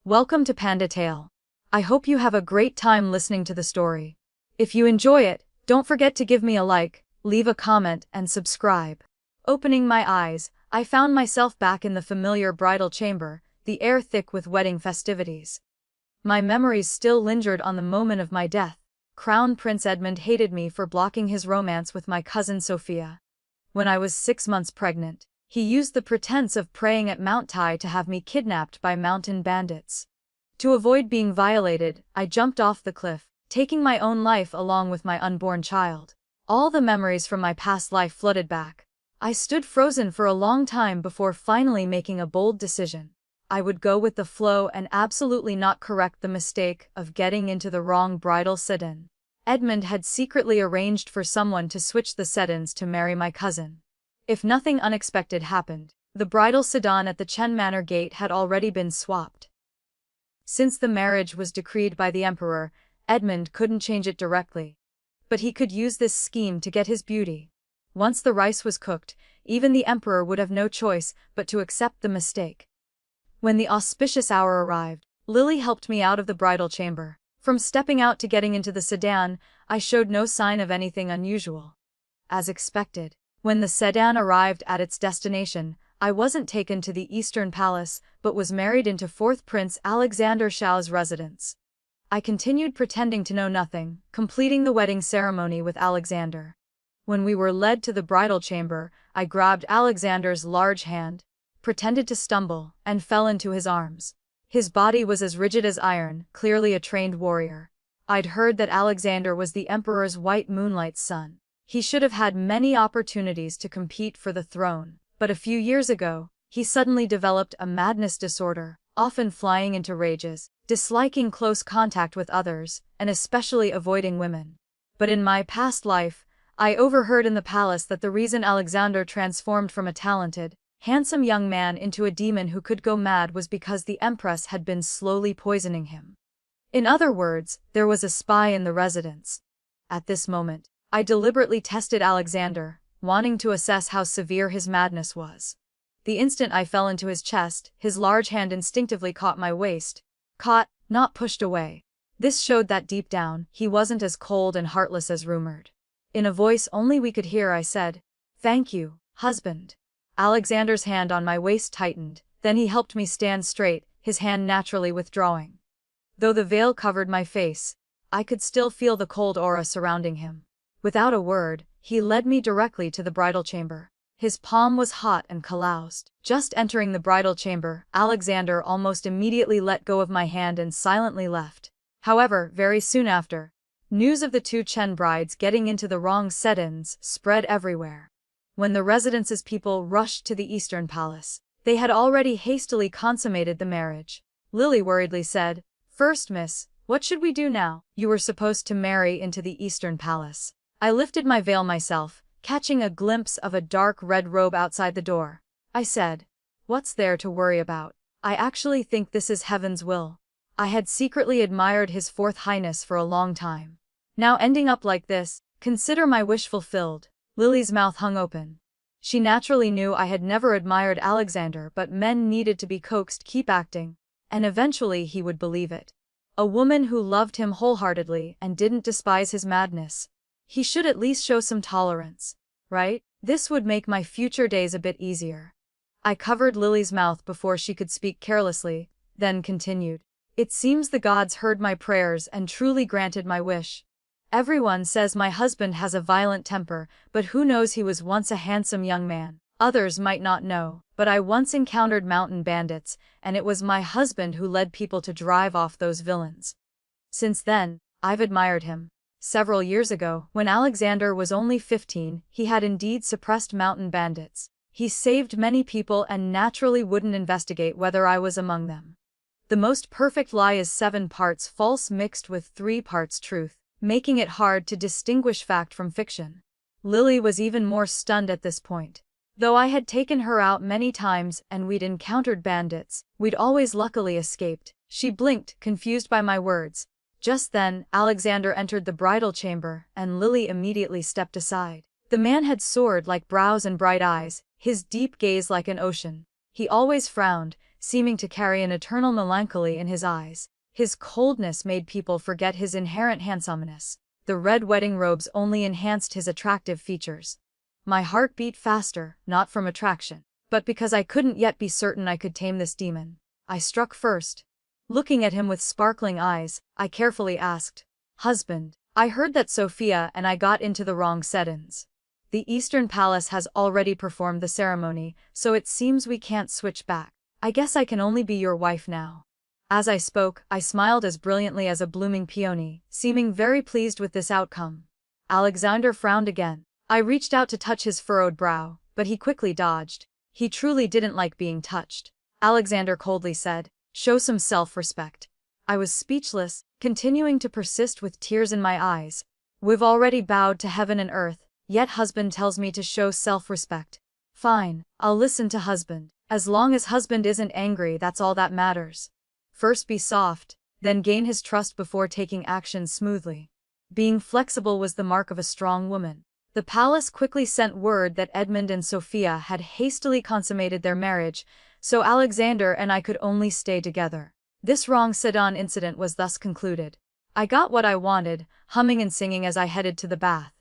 Welcome to Panda Tale. I hope you have a great time listening to the story. If you enjoy it, don't forget to give me a like, leave a comment, and subscribe. Opening my eyes, I found myself back in the familiar bridal chamber, the air thick with wedding festivities. My memories still lingered on the moment of my death. Crown Prince Edmund hated me for blocking his romance with my cousin Sophia. When I was 6 months pregnant, he used the pretense of praying at Mount Tai to have me kidnapped by mountain bandits. To avoid being violated, I jumped off the cliff, taking my own life along with my unborn child. All the memories from my past life flooded back. I stood frozen for a long time before finally making a bold decision. I would go with the flow and absolutely not correct the mistake of getting into the wrong bridal sit-in. Edmund had secretly arranged for someone to switch the sit-ins to marry my cousin. If nothing unexpected happened, the bridal sedan at the Chen Manor gate had already been swapped. Since the marriage was decreed by the emperor, Edmund couldn't change it directly. But he could use this scheme to get his beauty. Once the rice was cooked, even the emperor would have no choice but to accept the mistake. When the auspicious hour arrived, Lily helped me out of the bridal chamber. From stepping out to getting into the sedan, I showed no sign of anything unusual. As expected, when the sedan arrived at its destination, I wasn't taken to the Eastern Palace, but was married into 4th Prince Alexander Shao's residence. I continued pretending to know nothing, completing the wedding ceremony with Alexander. When we were led to the bridal chamber, I grabbed Alexander's large hand, pretended to stumble, and fell into his arms. His body was as rigid as iron, clearly a trained warrior. I'd heard that Alexander was the emperor's white moonlight's son. He should have had many opportunities to compete for the throne, but a few years ago, he suddenly developed a madness disorder, often flying into rages, disliking close contact with others, and especially avoiding women. But in my past life, I overheard in the palace that the reason Alexander transformed from a talented, handsome young man into a demon who could go mad was because the empress had been slowly poisoning him. In other words, there was a spy in the residence. At this moment, I deliberately tested Alexander, wanting to assess how severe his madness was. The instant I fell into his chest, his large hand instinctively caught my waist. Caught, not pushed away. This showed that deep down, he wasn't as cold and heartless as rumored. In a voice only we could hear, I said, "Thank you, husband." Alexander's hand on my waist tightened, then he helped me stand straight, his hand naturally withdrawing. Though the veil covered my face, I could still feel the cold aura surrounding him. Without a word, he led me directly to the bridal chamber. His palm was hot and calloused. Just entering the bridal chamber, Alexander almost immediately let go of my hand and silently left. However, very soon after, news of the 2 Chen brides getting into the wrong sit-ins spread everywhere. When the residence's people rushed to the Eastern Palace, they had already hastily consummated the marriage. Lily worriedly said, "First Miss, what should we do now? You were supposed to marry into the Eastern Palace." I lifted my veil myself, catching a glimpse of a dark red robe outside the door. I said, "What's there to worry about? I actually think this is heaven's will." I had secretly admired His 4th Highness for a long time. Now ending up like this, consider my wish fulfilled. Lily's mouth hung open. She naturally knew I had never admired Alexander, but men needed to be coaxed keep acting, and eventually he would believe it. A woman who loved him wholeheartedly and didn't despise his madness. He should at least show some tolerance, right? This would make my future days a bit easier. I covered Lily's mouth before she could speak carelessly, then continued. "It seems the gods heard my prayers and truly granted my wish. Everyone says my husband has a violent temper, but who knows, he was once a handsome young man. Others might not know, but I once encountered mountain bandits, and it was my husband who led people to drive off those villains. Since then, I've admired him. Several years ago, when Alexander was only 15, he had indeed suppressed mountain bandits. He saved many people and naturally wouldn't investigate whether I was among them. The most perfect lie is 7 parts false mixed with 3 parts truth, making it hard to distinguish fact from fiction." Lily was even more stunned at this point. Though I had taken her out many times and we'd encountered bandits, we'd always luckily escaped. She blinked, confused by my words. Just then, Alexander entered the bridal chamber, and Lily immediately stepped aside. The man had sword-like brows and bright eyes, his deep gaze like an ocean. He always frowned, seeming to carry an eternal melancholy in his eyes. His coldness made people forget his inherent handsomeness. The red wedding robes only enhanced his attractive features. My heart beat faster, not from attraction, but because I couldn't yet be certain I could tame this demon. I struck first. Looking at him with sparkling eyes, I carefully asked, "Husband, I heard that Sophia and I got into the wrong settings. The Eastern Palace has already performed the ceremony, so it seems we can't switch back. I guess I can only be your wife now." As I spoke, I smiled as brilliantly as a blooming peony, seeming very pleased with this outcome. Alexander frowned again. I reached out to touch his furrowed brow, but he quickly dodged. He truly didn't like being touched. Alexander coldly said, "Show some self-respect." I was speechless, continuing to persist with tears in my eyes. "We've already bowed to heaven and earth, yet husband tells me to show self-respect. Fine, I'll listen to husband. As long as husband isn't angry, that's all that matters. First be soft, then gain his trust before taking action smoothly." Being flexible was the mark of a strong woman. The palace quickly sent word that Edmund and Sophia had hastily consummated their marriage, so Alexander and I could only stay together. This wrong sedan incident was thus concluded. I got what I wanted, humming and singing as I headed to the bath.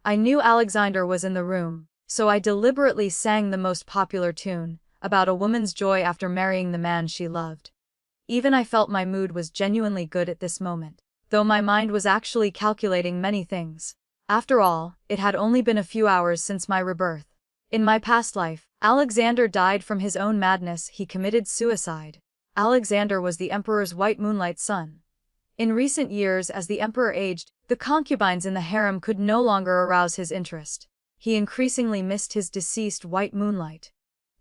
I knew Alexander was in the room, so I deliberately sang the most popular tune, about a woman's joy after marrying the man she loved. Even I felt my mood was genuinely good at this moment, though my mind was actually calculating many things. After all, it had only been a few hours since my rebirth. In my past life, Alexander died from his own madness. He committed suicide. Alexander was the emperor's white moonlight son. In recent years, as the emperor aged, the concubines in the harem could no longer arouse his interest. He increasingly missed his deceased white moonlight.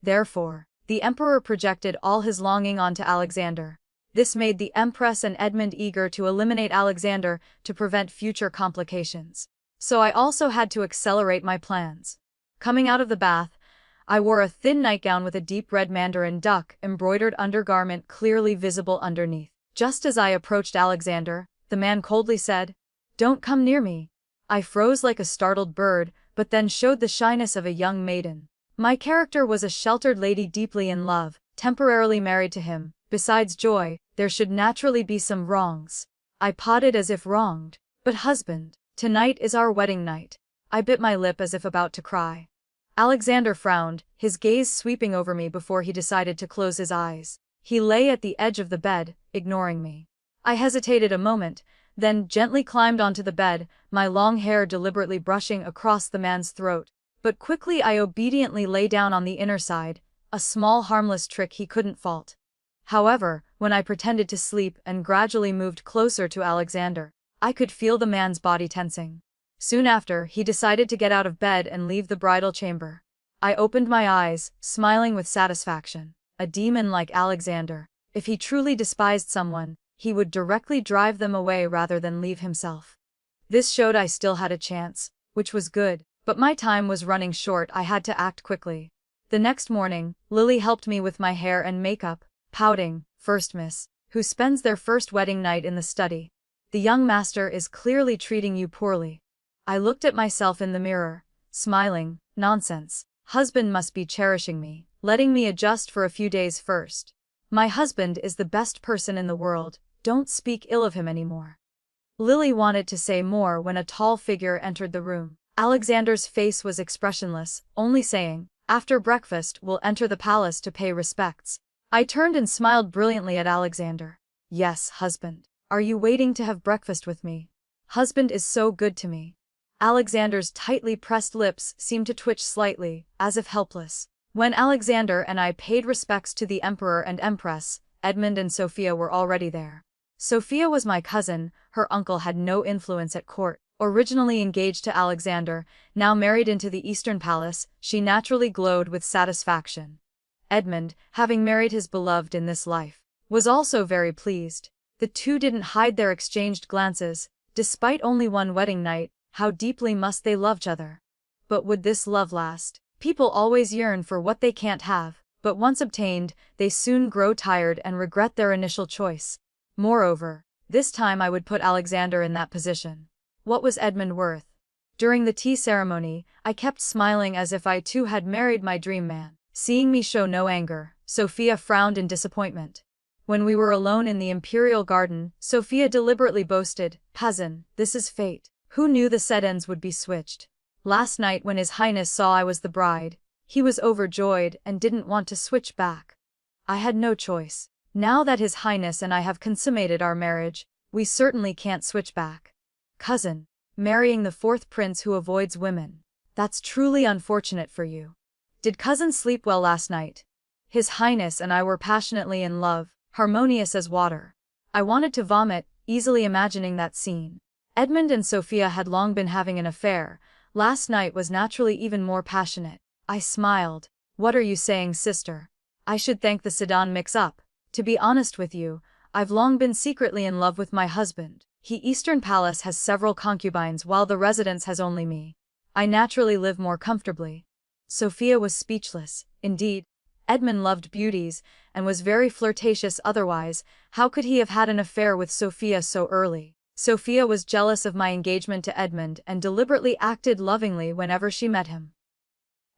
Therefore, the emperor projected all his longing onto Alexander. This made the empress and Edmund eager to eliminate Alexander to prevent future complications. So I also had to accelerate my plans. Coming out of the bath, I wore a thin nightgown with a deep red mandarin duck embroidered undergarment clearly visible underneath. Just as I approached Alexander, the man coldly said, "Don't come near me." I froze like a startled bird, but then showed the shyness of a young maiden. My character was a sheltered lady deeply in love, temporarily married to him. Besides joy, there should naturally be some wrongs. I pouted as if wronged. "But husband, tonight is our wedding night." I bit my lip as if about to cry. Alexander frowned, his gaze sweeping over me before he decided to close his eyes. He lay at the edge of the bed, ignoring me. I hesitated a moment, then gently climbed onto the bed, my long hair deliberately brushing across the man's throat. But quickly I obediently lay down on the inner side, a small harmless trick he couldn't fault. However, when I pretended to sleep and gradually moved closer to Alexander, I could feel the man's body tensing. Soon after, he decided to get out of bed and leave the bridal chamber. I opened my eyes, smiling with satisfaction. A demon like Alexander, if he truly despised someone, he would directly drive them away rather than leave himself. This showed I still had a chance, which was good. But my time was running short. I had to act quickly. The next morning, Lily helped me with my hair and makeup, pouting, "First miss, who spends their first wedding night in the study? The young master is clearly treating you poorly." I looked at myself in the mirror, smiling. Nonsense. Husband must be cherishing me, letting me adjust for a few days first. My husband is the best person in the world, don't speak ill of him anymore. Lily wanted to say more when a tall figure entered the room. Alexander's face was expressionless, only saying, "After breakfast, we'll enter the palace to pay respects." I turned and smiled brilliantly at Alexander. "Yes, husband. Are you waiting to have breakfast with me? Husband is so good to me." Alexander's tightly pressed lips seemed to twitch slightly, as if helpless. When Alexander and I paid respects to the emperor and empress, Edmund and Sophia were already there. Sophia was my cousin. Her uncle had no influence at court. Originally engaged to Alexander, now married into the Eastern Palace, she naturally glowed with satisfaction. Edmund, having married his beloved in this life, was also very pleased. The two didn't hide their exchanged glances. Despite only one wedding night, how deeply must they love each other? But would this love last? People always yearn for what they can't have, but once obtained, they soon grow tired and regret their initial choice. Moreover, this time I would put Alexander in that position. What was Edmund worth? During the tea ceremony, I kept smiling as if I too had married my dream man. Seeing me show no anger, Sophia frowned in disappointment. When we were alone in the imperial garden, Sophia deliberately boasted, "Cousin, this is fate. Who knew the settings would be switched? Last night when His Highness saw I was the bride, he was overjoyed and didn't want to switch back. I had no choice. Now that His Highness and I have consummated our marriage, we certainly can't switch back. Cousin, marrying the fourth prince who avoids women. That's truly unfortunate for you. Did cousin sleep well last night? His Highness and I were passionately in love, harmonious as water." I wanted to vomit, easily imagining that scene. Edmund and Sophia had long been having an affair. Last night was naturally even more passionate. I smiled. "What are you saying, sister? I should thank the sedan mix-up. To be honest with you, I've long been secretly in love with my husband. The Eastern Palace has several concubines while the residence has only me. I naturally live more comfortably." Sophia was speechless. Indeed, Edmund loved beauties, and was very flirtatious otherwise. How could he have had an affair with Sophia so early? Sophia was jealous of my engagement to Edmund and deliberately acted lovingly whenever she met him.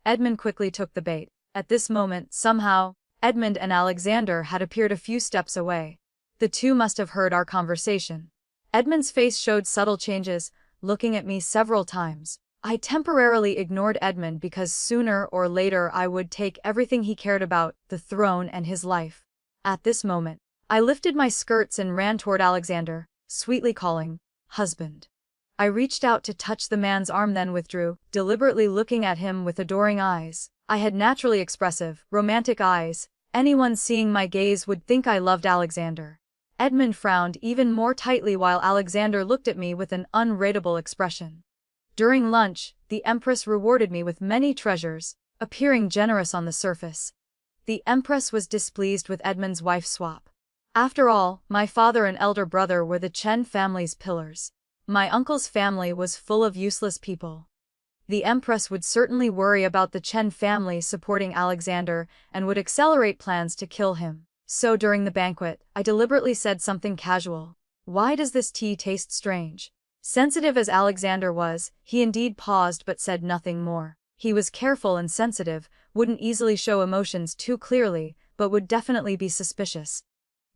Edmund quickly took the bait. At this moment, somehow, Edmund and Alexander had appeared a few steps away. The two must have heard our conversation. Edmund's face showed subtle changes, looking at me several times. I temporarily ignored Edmund because sooner or later I would take everything he cared about, the throne and his life. At this moment, I lifted my skirts and ran toward Alexander, sweetly calling, "Husband." I reached out to touch the man's arm, then withdrew, deliberately looking at him with adoring eyes. I had naturally expressive, romantic eyes. Anyone seeing my gaze would think I loved Alexander. Edmund frowned even more tightly while Alexander looked at me with an unreadable expression. During lunch, the Empress rewarded me with many treasures, appearing generous on the surface. The Empress was displeased with Edmund's wife swap. After all, my father and elder brother were the Chen family's pillars. My uncle's family was full of useless people. The Empress would certainly worry about the Chen family supporting Alexander and would accelerate plans to kill him. So during the banquet, I deliberately said something casual. "Why does this tea taste strange?" Sensitive as Alexander was, he indeed paused but said nothing more. He was careful and sensitive, wouldn't easily show emotions too clearly, but would definitely be suspicious.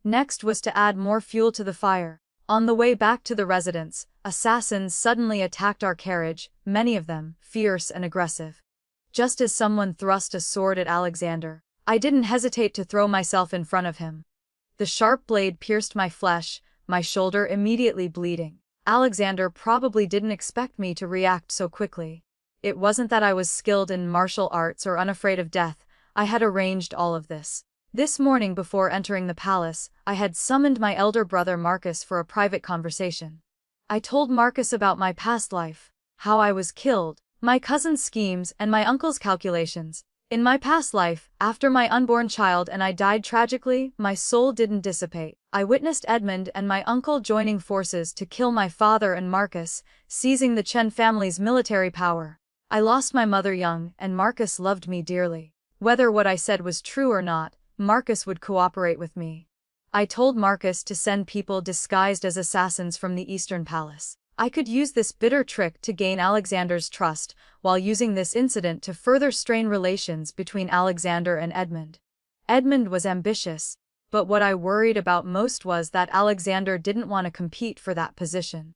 Next was to add more fuel to the fire. On the way back to the residence, assassins suddenly attacked our carriage, many of them, fierce and aggressive. Just as someone thrust a sword at Alexander, I didn't hesitate to throw myself in front of him. The sharp blade pierced my flesh, my shoulder immediately bleeding. Alexander probably didn't expect me to react so quickly. It wasn't that I was skilled in martial arts or unafraid of death. I had arranged all of this. This morning before entering the palace, I had summoned my elder brother Marcus for a private conversation. I told Marcus about my past life, how I was killed, my cousin's schemes and my uncle's calculations. In my past life, after my unborn child and I died tragically, my soul didn't dissipate. I witnessed Edmund and my uncle joining forces to kill my father and Marcus, seizing the Chen family's military power. I lost my mother young, and Marcus loved me dearly. Whether what I said was true or not, Marcus would cooperate with me. I told Marcus to send people disguised as assassins from the Eastern Palace. I could use this bitter trick to gain Alexander's trust, while using this incident to further strain relations between Alexander and Edmund. Edmund was ambitious, but what I worried about most was that Alexander didn't want to compete for that position.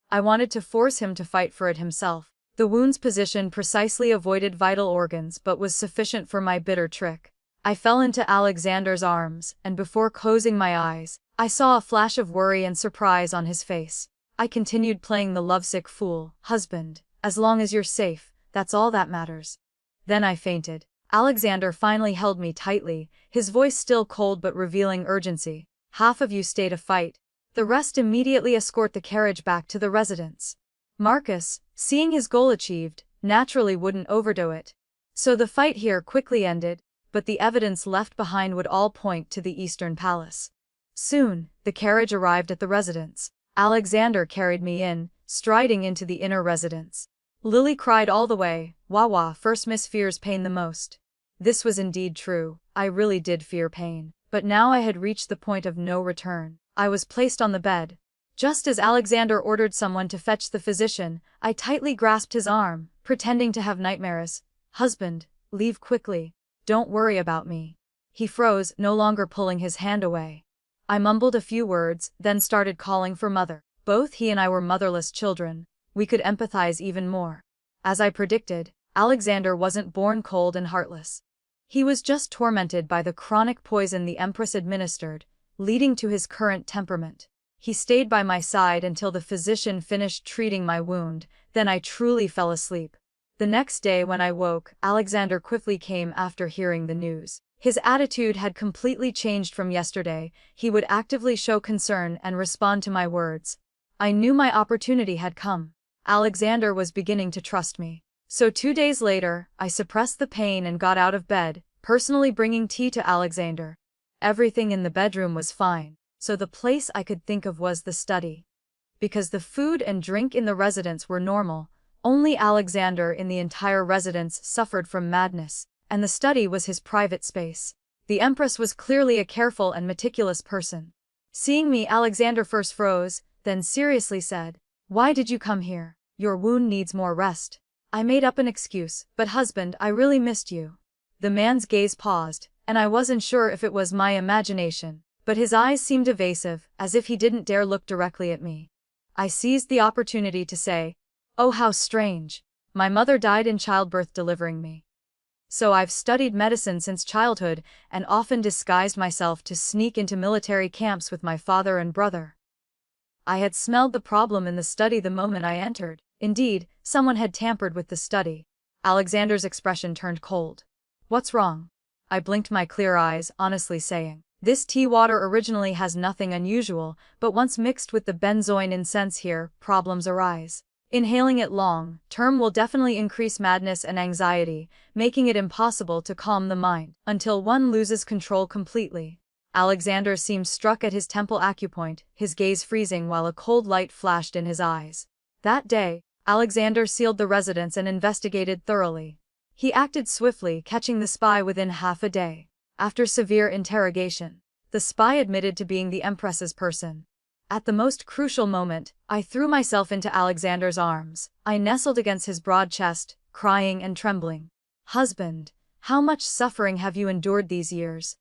I wanted to force him to fight for it himself. The wound's position precisely avoided vital organs but was sufficient for my bitter trick. I fell into Alexander's arms, and before closing my eyes, I saw a flash of worry and surprise on his face. I continued playing the lovesick fool. "Husband, as long as you're safe, that's all that matters." Then I fainted. Alexander finally held me tightly, his voice still cold but revealing urgency. "Half of you stay to fight. The rest immediately escort the carriage back to the residence." Marcus, seeing his goal achieved, naturally wouldn't overdo it. So the fight here quickly ended, but the evidence left behind would all point to the Eastern Palace. Soon, the carriage arrived at the residence. Alexander carried me in, striding into the inner residence. Lily cried all the way. "Wawa, first Miss fears pain the most." This was indeed true. I really did fear pain. But now I had reached the point of no return. I was placed on the bed. Just as Alexander ordered someone to fetch the physician, I tightly grasped his arm, pretending to have nightmares. "Husband, leave quickly. Don't worry about me." He froze, no longer pulling his hand away. I mumbled a few words, then started calling for mother. Both he and I were motherless children. We could empathize even more. As I predicted, Alexander wasn't born cold and heartless. He was just tormented by the chronic poison the Empress administered, leading to his current temperament. He stayed by my side until the physician finished treating my wound, then I truly fell asleep. The next day when I woke, Alexander quickly came after hearing the news. His attitude had completely changed from yesterday. He would actively show concern and respond to my words. I knew my opportunity had come. Alexander was beginning to trust me. So 2 days later, I suppressed the pain and got out of bed, personally bringing tea to Alexander. Everything in the bedroom was fine, so the place I could think of was the study. Because the food and drink in the residence were normal, only Alexander in the entire residence suffered from madness, and the study was his private space. The Empress was clearly a careful and meticulous person. Seeing me, Alexander first froze, then seriously said, "Why did you come here? Your wound needs more rest." I made up an excuse, "But husband, I really missed you." The man's gaze paused, and I wasn't sure if it was my imagination, but his eyes seemed evasive, as if he didn't dare look directly at me. I seized the opportunity to say, "Oh, how strange. My mother died in childbirth delivering me. So I've studied medicine since childhood and often disguised myself to sneak into military camps with my father and brother." I had smelled the problem in the study the moment I entered. Indeed, someone had tampered with the study. Alexander's expression turned cold. "What's wrong?" I blinked my clear eyes, honestly saying, "This tea water originally has nothing unusual, but once mixed with the benzoin incense here, problems arise. Inhaling it long-term will definitely increase madness and anxiety, making it impossible to calm the mind, until one loses control completely." Alexander seemed struck at his temple acupoint, his gaze freezing while a cold light flashed in his eyes. That day, Alexander sealed the residence and investigated thoroughly. He acted swiftly, catching the spy within half a day. After severe interrogation, the spy admitted to being the Empress's person. At the most crucial moment, I threw myself into Alexander's arms. I nestled against his broad chest, crying and trembling. "Husband, how much suffering have you endured these years?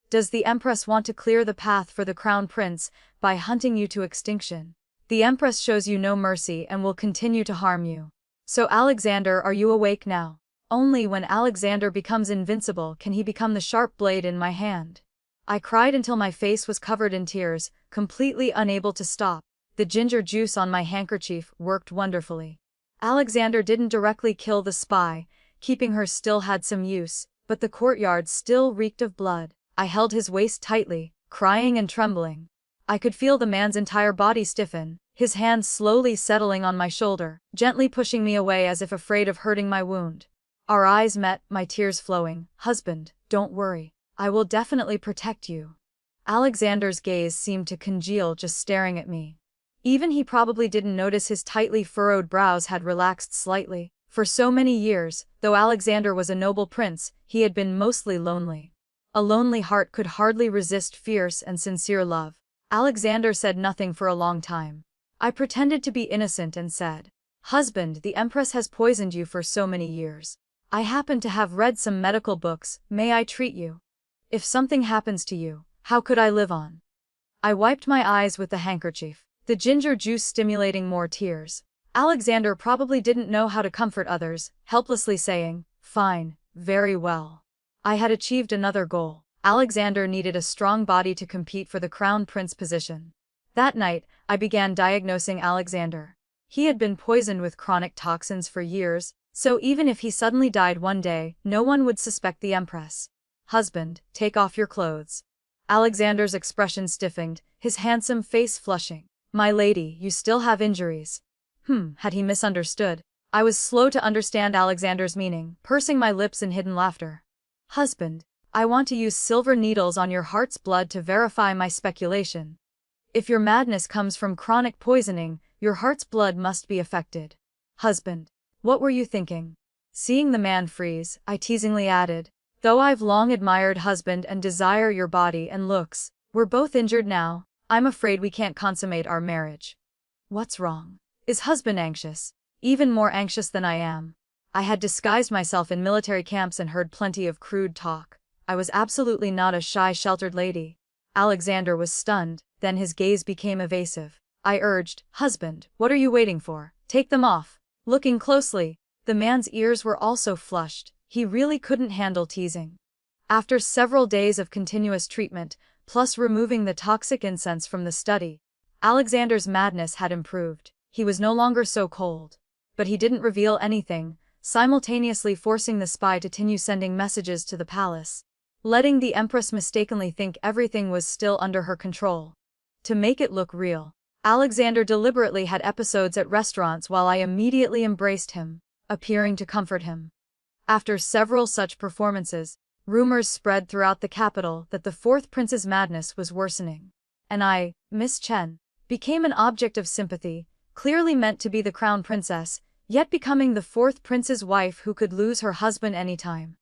Does the Empress want to clear the path for the Crown Prince by hunting you to extinction? The Empress shows you no mercy and will continue to harm you. So Alexander, are you awake now? Only when Alexander becomes invincible can he become the sharp blade in my hand." I cried until my face was covered in tears, completely unable to stop. The ginger juice on my handkerchief worked wonderfully. Alexander didn't directly kill the spy, keeping her still had some use, but the courtyard still reeked of blood. I held his waist tightly, crying and trembling. I could feel the man's entire body stiffen, his hand slowly settling on my shoulder, gently pushing me away as if afraid of hurting my wound. Our eyes met, my tears flowing. "Husband, don't worry. I will definitely protect you." Alexander's gaze seemed to congeal just staring at me. Even he probably didn't notice his tightly furrowed brows had relaxed slightly. For so many years, though Alexander was a noble prince, he had been mostly lonely. A lonely heart could hardly resist fierce and sincere love. Alexander said nothing for a long time. I pretended to be innocent and said, "Husband, the Empress has poisoned you for so many years. I happen to have read some medical books. May I treat you? If something happens to you, how could I live on?" I wiped my eyes with the handkerchief, the ginger juice stimulating more tears. Alexander probably didn't know how to comfort others, helplessly saying, "Fine, very well." I had achieved another goal. Alexander needed a strong body to compete for the crown prince position. That night, I began diagnosing Alexander. He had been poisoned with chronic toxins for years, so even if he suddenly died one day, no one would suspect the Empress. "Husband, take off your clothes." Alexander's expression stiffened, his handsome face flushing. "My lady, you still have injuries." Had he misunderstood? I was slow to understand Alexander's meaning, pursing my lips in hidden laughter. "Husband, I want to use silver needles on your heart's blood to verify my speculation. If your madness comes from chronic poisoning, your heart's blood must be affected." "Husband, what were you thinking?" Seeing the man freeze, I teasingly added, "Though I've long admired husband and desire your body and looks, we're both injured now. I'm afraid we can't consummate our marriage." "What's wrong? Is husband anxious?" "Even more anxious than I am. I had disguised myself in military camps and heard plenty of crude talk. I was absolutely not a shy, sheltered lady. Alexander was stunned, then his gaze became evasive. I urged, "Husband, what are you waiting for? Take them off." Looking closely, the man's ears were also flushed. He really couldn't handle teasing. After several days of continuous treatment, plus removing the toxic incense from the study, Alexander's madness had improved. He was no longer so cold. But he didn't reveal anything, simultaneously forcing the spy to continue sending messages to the palace, letting the Empress mistakenly think everything was still under her control. To make it look real, Alexander deliberately had episodes at restaurants while I immediately embraced him, appearing to comfort him. After several such performances, rumors spread throughout the capital that the fourth prince's madness was worsening. And I, Miss Chen, became an object of sympathy, clearly meant to be the crown princess, yet becoming the fourth prince's wife who could lose her husband anytime.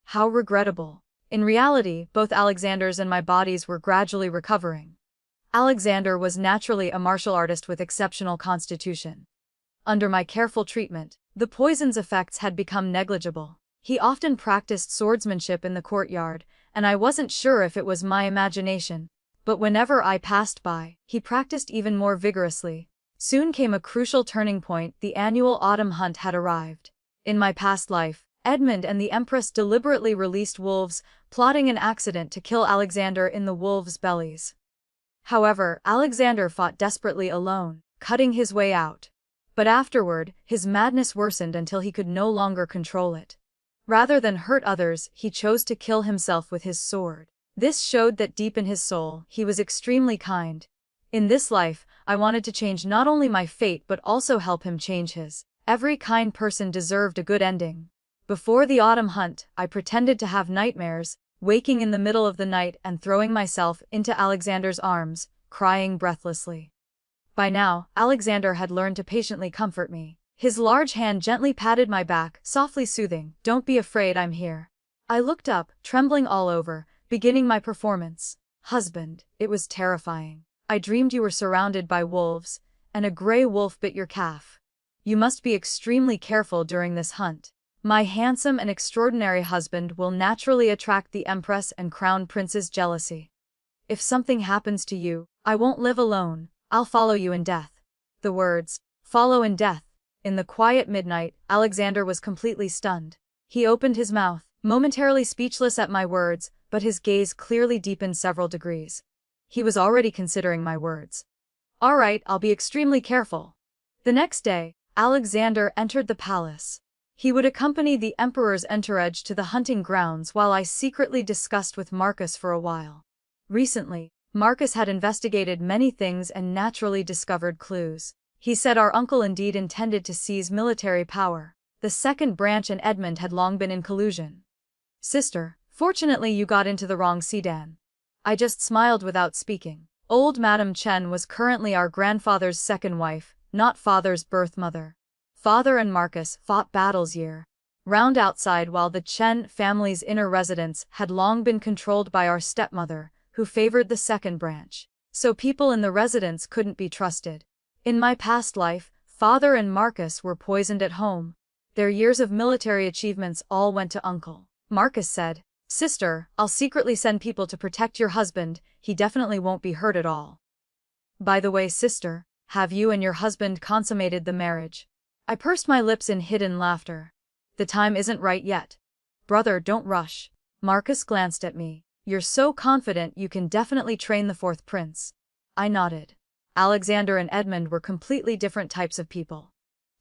How regrettable. In reality, both Alexander's and my bodies were gradually recovering. Alexander was naturally a martial artist with exceptional constitution. Under my careful treatment, the poison's effects had become negligible. He often practiced swordsmanship in the courtyard, and I wasn't sure if it was my imagination, but whenever I passed by, he practiced even more vigorously. Soon came a crucial turning point. The annual autumn hunt had arrived. In my past life, Edmund and the Empress deliberately released wolves, plotting an accident to kill Alexander in the wolves' bellies. However, Alexander fought desperately alone, cutting his way out. But afterward, his madness worsened until he could no longer control it. Rather than hurt others, he chose to kill himself with his sword. This showed that deep in his soul, he was extremely kind. In this life, I wanted to change not only my fate but also help him change his. Every kind person deserved a good ending. Before the autumn hunt, I pretended to have nightmares, waking in the middle of the night and throwing myself into Alexander's arms, crying breathlessly. By now, Alexander had learned to patiently comfort me. His large hand gently patted my back, softly soothing, "Don't be afraid, I'm here." I looked up, trembling all over, beginning my performance. "Husband, it was terrifying. I dreamed you were surrounded by wolves, and a gray wolf bit your calf. You must be extremely careful during this hunt. My handsome and extraordinary husband will naturally attract the Empress and Crown Prince's jealousy. If something happens to you, I won't live alone, I'll follow you in death." The words, "follow in death." In the quiet midnight, Alexander was completely stunned. He opened his mouth, momentarily speechless at my words, but his gaze clearly deepened several degrees. He was already considering my words. "All right, I'll be extremely careful." The next day, Alexander entered the palace. He would accompany the emperor's entourage to the hunting grounds while I secretly discussed with Marcus for a while. Recently, Marcus had investigated many things and naturally discovered clues. He said our uncle indeed intended to seize military power. The second branch and Edmund had long been in collusion. "Sister, fortunately you got into the wrong sedan." I just smiled without speaking. Old Madame Chen was currently our grandfather's second wife, not father's birth mother. Father and Marcus fought battles year-round outside while the Chen family's inner residence had long been controlled by our stepmother, who favored the second branch. So people in the residence couldn't be trusted. In my past life, Father and Marcus were poisoned at home. Their years of military achievements all went to Uncle. Marcus said, "Sister, I'll secretly send people to protect your husband, he definitely won't be hurt at all." By the way, sister, have you and your husband consummated the marriage? I pursed my lips in hidden laughter. The time isn't right yet. Brother, don't rush. Marcus glanced at me. You're so confident you can definitely train the fourth prince. I nodded. Alexander and Edmund were completely different types of people.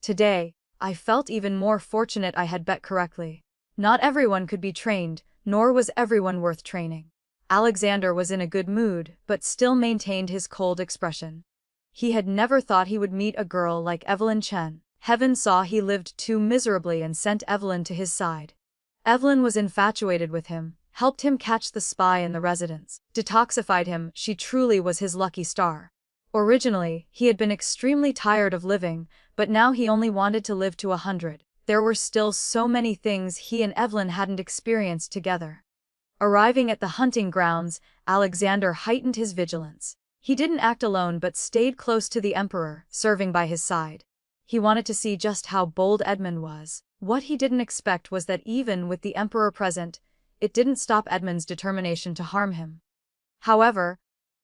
Today, I felt even more fortunate I had bet correctly. Not everyone could be trained, nor was everyone worth training. Alexander was in a good mood, but still maintained his cold expression. He had never thought he would meet a girl like Evelyn Chen. Heaven saw he lived too miserably and sent Evelyn to his side. Evelyn was infatuated with him, helped him catch the spy in the residence, detoxified him. She truly was his lucky star. Originally, he had been extremely tired of living, but now he only wanted to live to 100. There were still so many things he and Evelyn hadn't experienced together. Arriving at the hunting grounds, Alexander heightened his vigilance. He didn't act alone but stayed close to the emperor, serving by his side. He wanted to see just how bold Edmund was. What he didn't expect was that even with the emperor present, it didn't stop Edmund's determination to harm him. However,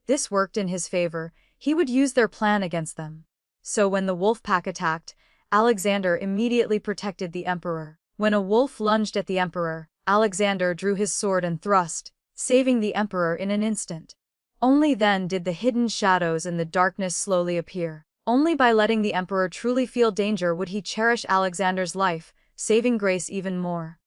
this worked in his favor. He would use their plan against them. So when the wolf pack attacked, Alexander immediately protected the emperor. When a wolf lunged at the emperor, Alexander drew his sword and thrust, saving the emperor in an instant. Only then did the hidden shadows and the darkness slowly appear. Only by letting the emperor truly feel danger would he cherish Alexander's life, saving grace even more.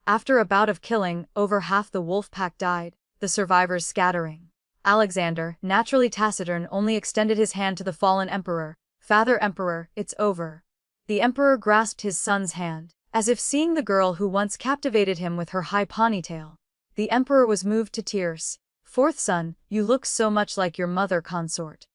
After a bout of killing, over half the wolf pack died, the survivors scattering. Alexander, naturally taciturn, only extended his hand to the fallen emperor. "Father Emperor, it's over." The emperor grasped his son's hand, as if seeing the girl who once captivated him with her high ponytail. The emperor was moved to tears. "Fourth son, you look so much like your mother consort.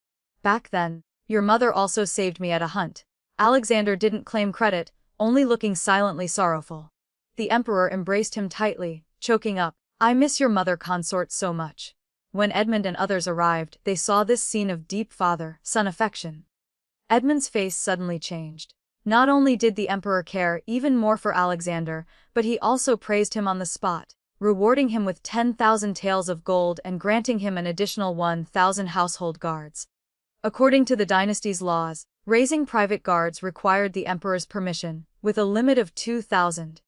Back then, your mother also saved me at a hunt." Alexander didn't claim credit, only looking silently sorrowful. The emperor embraced him tightly, choking up, "I miss your mother consort so much." When Edmund and others arrived, they saw this scene of deep father-son affection. Edmund's face suddenly changed. Not only did the emperor care even more for Alexander, but he also praised him on the spot, rewarding him with 10,000 taels of gold and granting him an additional 1,000 household guards. According to the dynasty's laws, raising private guards required the emperor's permission, with a limit of 2,000.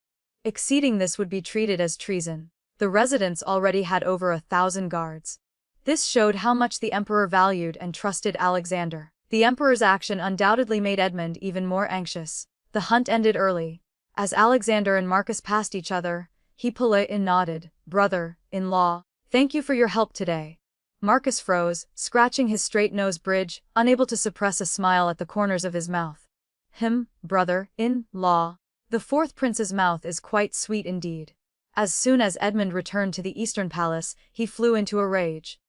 Exceeding this would be treated as treason. The residents already had over 1,000 guards. This showed how much the emperor valued and trusted Alexander. The emperor's action undoubtedly made Edmund even more anxious. The hunt ended early. As Alexander and Marcus passed each other, he politely nodded. "Brother-in-law, thank you for your help today." Marcus froze, scratching his straight nose bridge, unable to suppress a smile at the corners of his mouth. Brother-in-law. The fourth prince's mouth is quite sweet indeed. As soon as Edmund returned to the Eastern Palace, he flew into a rage.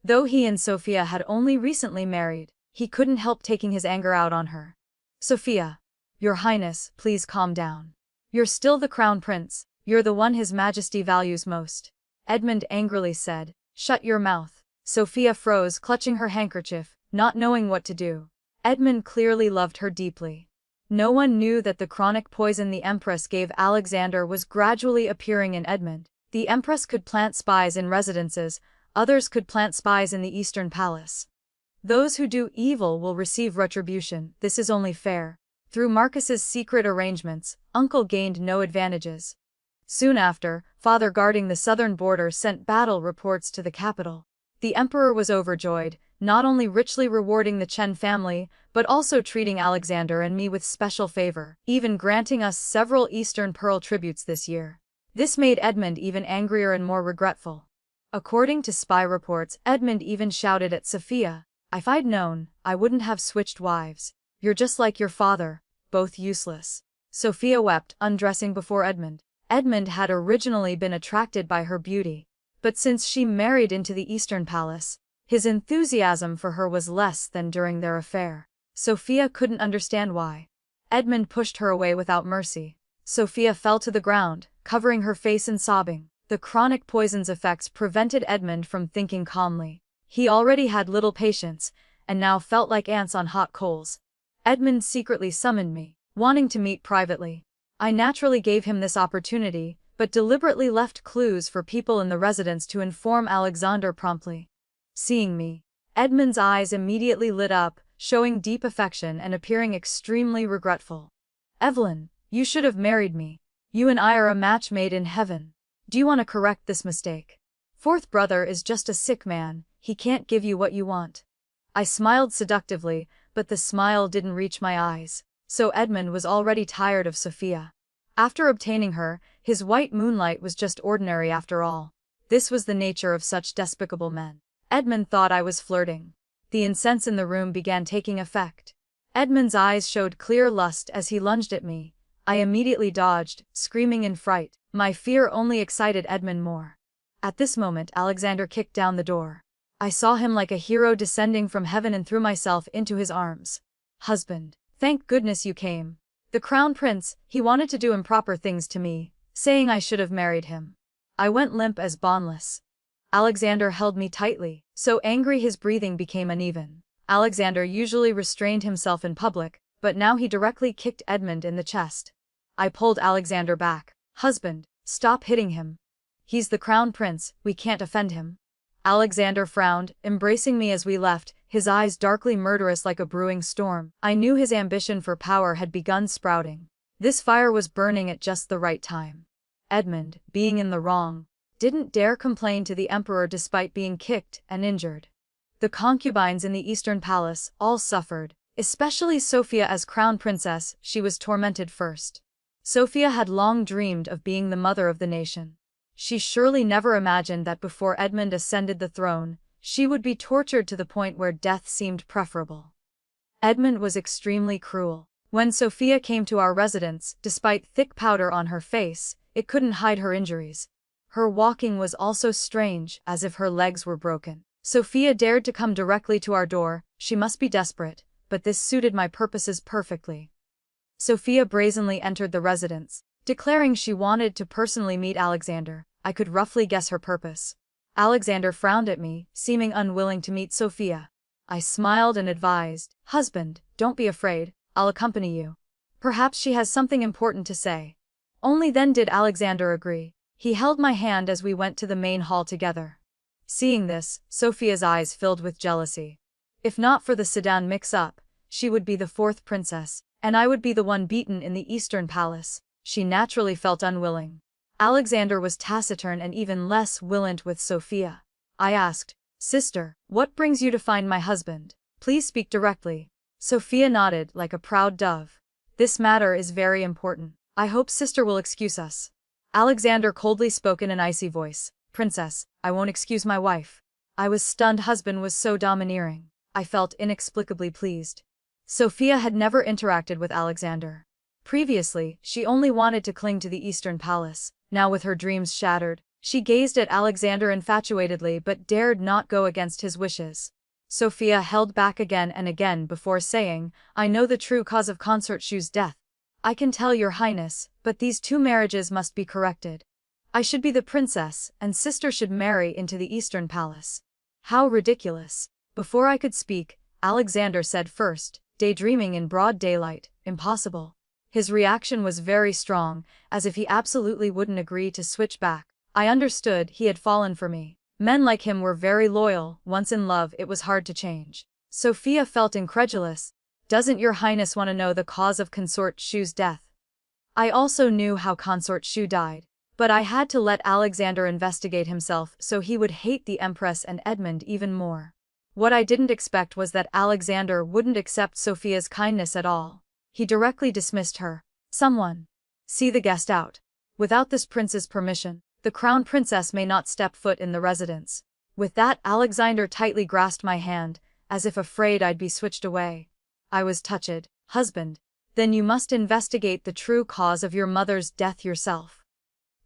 Though he and Sophia had only recently married, he couldn't help taking his anger out on her. "Sophia, your highness, please calm down. You're still the crown prince, you're the one his majesty values most." Edmund angrily said, "Shut your mouth." Sophia froze, clutching her handkerchief, not knowing what to do. Edmund clearly loved her deeply. No one knew that the chronic poison the Empress gave Alexander was gradually appearing in Edmund. The Empress could plant spies in residences, others could plant spies in the Eastern Palace. Those who do evil will receive retribution, this is only fair. Through Marcus's secret arrangements, Uncle gained no advantages. Soon after, Father guarding the southern border sent battle reports to the capital. The emperor was overjoyed, not only richly rewarding the Chen family, but also treating Alexander and me with special favor, even granting us several Eastern Pearl tributes this year. This made Edmund even angrier and more regretful. According to spy reports, Edmund even shouted at Sophia, "If I'd known, I wouldn't have switched wives. You're just like your father, both useless." Sophia wept, undressing before Edmund. Edmund had originally been attracted by her beauty, but since she married into the Eastern Palace, his enthusiasm for her was less than during their affair. Sophia couldn't understand why. Edmund pushed her away without mercy. Sophia fell to the ground, covering her face and sobbing. The chronic poison's effects prevented Edmund from thinking calmly. He already had little patience, and now felt like ants on hot coals. Edmund secretly summoned me, wanting to meet privately. I naturally gave him this opportunity, but deliberately left clues for people in the residence to inform Alexander promptly. Seeing me, Edmund's eyes immediately lit up, showing deep affection and appearing extremely regretful. "Evelyn, you should have married me. You and I are a match made in heaven. Do you want to correct this mistake? Fourth brother is just a sick man, he can't give you what you want." I smiled seductively, but the smile didn't reach my eyes. So Edmund was already tired of Sophia. After obtaining her, his white moonlight was just ordinary after all. This was the nature of such despicable men. Edmund thought I was flirting. The incense in the room began taking effect. Edmund's eyes showed clear lust as he lunged at me. I immediately dodged, screaming in fright. My fear only excited Edmund more. At this moment Alexander kicked down the door. I saw him like a hero descending from heaven and threw myself into his arms. "Husband, thank goodness you came. The crown prince, he wanted to do improper things to me, saying I should have married him." I went limp as boneless. Alexander held me tightly, so angry his breathing became uneven. Alexander usually restrained himself in public, but now he directly kicked Edmund in the chest. I pulled Alexander back. "Husband, stop hitting him. He's the crown prince, we can't offend him. Alexander frowned, embracing me as we left, his eyes darkly murderous like a brewing storm. I knew his ambition for power had begun sprouting. This fire was burning at just the right time. Edmund, being in the wrong, didn't dare complain to the emperor despite being kicked and injured. The concubines in the Eastern Palace all suffered, especially Sophia as crown princess. She was tormented first. Sophia had long dreamed of being the mother of the nation. She surely never imagined that before Edmund ascended the throne, she would be tortured to the point where death seemed preferable. Edmund was extremely cruel. When Sophia came to our residence, despite thick powder on her face, it couldn't hide her injuries. Her walking was also strange, as if her legs were broken. Sophia dared to come directly to our door. She must be desperate, but this suited my purposes perfectly. Sophia brazenly entered the residence, declaring she wanted to personally meet Alexander. I could roughly guess her purpose. Alexander frowned at me, seeming unwilling to meet Sophia. I smiled and advised, "Husband, don't be afraid, I'll accompany you. Perhaps she has something important to say." Only then did Alexander agree. He held my hand as we went to the main hall together. Seeing this, Sophia's eyes filled with jealousy. If not for the Sedan mix-up, she would be the fourth princess, and I would be the one beaten in the Eastern Palace. She naturally felt unwilling. Alexander was taciturn and even less willing with Sophia. I asked, "Sister, what brings you to find my husband? Please speak directly." Sophia nodded like a proud dove. "This matter is very important. I hope sister will excuse us." Alexander coldly spoke in an icy voice, "Princess, I won't excuse my wife." I was stunned. Husband was so domineering. I felt inexplicably pleased. Sophia had never interacted with Alexander. Previously, she only wanted to cling to the Eastern Palace. Now with her dreams shattered, she gazed at Alexander infatuatedly but dared not go against his wishes. Sophia held back again and again before saying, "I know the true cause of Consort Shu's death. I can tell your highness, but these two marriages must be corrected. I should be the princess, and sister should marry into the Eastern Palace." How ridiculous. Before I could speak, Alexander said first, "Daydreaming in broad daylight, impossible." His reaction was very strong, as if he absolutely wouldn't agree to switch back. I understood he had fallen for me. Men like him were very loyal. Once in love, it was hard to change. Sophia felt incredulous. "Doesn't your highness want to know the cause of Consort Shu's death?" I also knew how Consort Shu died, but I had to let Alexander investigate himself so he would hate the Empress and Edmund even more. What I didn't expect was that Alexander wouldn't accept Sophia's kindness at all. He directly dismissed her. "Someone. See the guest out. Without this prince's permission, the crown princess may not step foot in the residence." With that, Alexander tightly grasped my hand, as if afraid I'd be switched away. I was touched. "Husband, then you must investigate the true cause of your mother's death yourself.